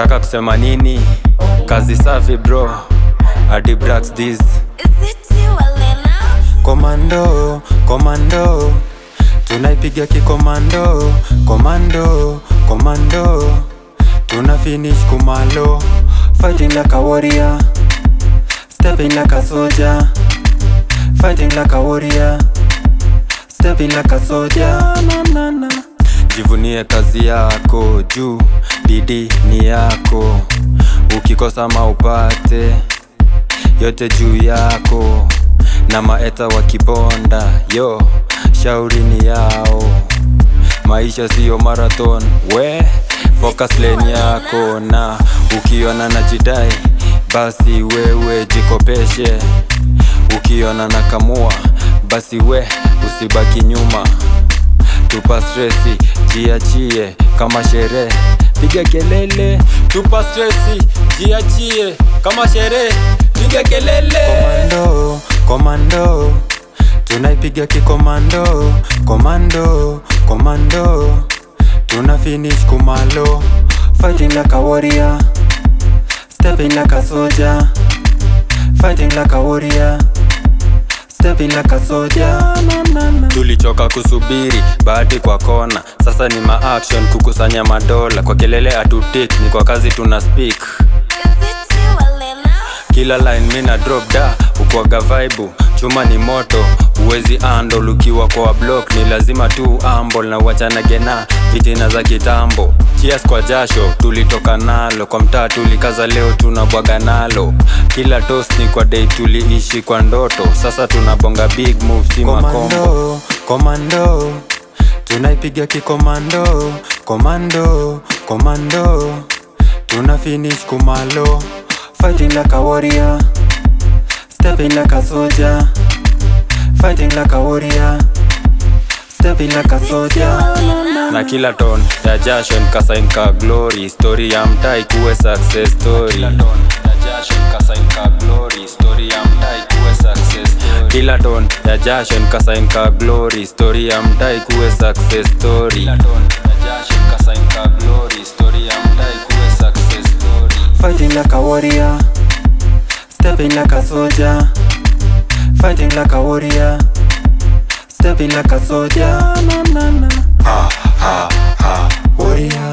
Unataka kusema nini? Kazi safi bro, hadi Brax this. Is it you, Elena? Komando, komando, tunaipiga kikomando. Komando, komando, tuna finish kumalo. Fighting like a warrior, stepping like a soldier. Fighting like a warrior, stepping like a soldier. Na, na, na. Jivunie kazi yako, juu bidii ni yako. Ukikosa maupate, yote juu yako. Na maeta wakiponda, yo, shauri ni yao. Maisha siyo marathon, we, focus lane yako. Na ukiona na jidai, basi wewe jikopeshe. Ukiona na kamua, basi we, usibaki nyuma. Tupa stressi, jiachie kama sherehe. Piga kelele, tupa stressi, jiachie kama sherehe. Piga kelele. Komando, komando, tunaipiga kikomando. Komando, komando, tuna finish kumalo. Fighting like a warrior, stepping like a soldier. Fighting like a warrior, stepping like a soldier. Na, na, na. Tulichoka kusubiri bahati kwa kona, sasa ni ma-action kukusanya madola. Kwa kelele atutik, ni kwa kazi tuna speak. Is it you, Elena? Kila line mina drop da, ukwaga vibe. Chuma ni moto, uwezi handle. Ukiwa kwa block ni lazima tu humble. Na wachana gena, fitina za kitambo. Cheers kwa jasho, tulitoka nalo. Kwa mtaa tulikaza, leo tunabwaga nalo. Kila toast ni kwa day, tuliishi kwa ndoto. Sasa tunabonga big move, si makombo. Komando, tunaipiga kikomando. Komando, komando, tuna finish kumalo. Fighting like a warrior, stepping like a soldier. Fighting like a warrior, stepping like a soldier. Na kila ton ya jasho nikasign ka glory. Story ya mtaa ikuwe success story. Kila ton ya jasho nikasign ka glory. Story ya mtaa ikuwe success story. Kila ton ya jasho nikasign ka glory. Story ya mtaa ikuwe success story. Kila ton ya jasho nikasign ka glory. Story ya mtaa ikuwe success story. Fighting like a warrior, stepping like a soldier. Fighting like a warrior, stepping like a soldier. Na, na, na. Ha, ha, ha, warrior.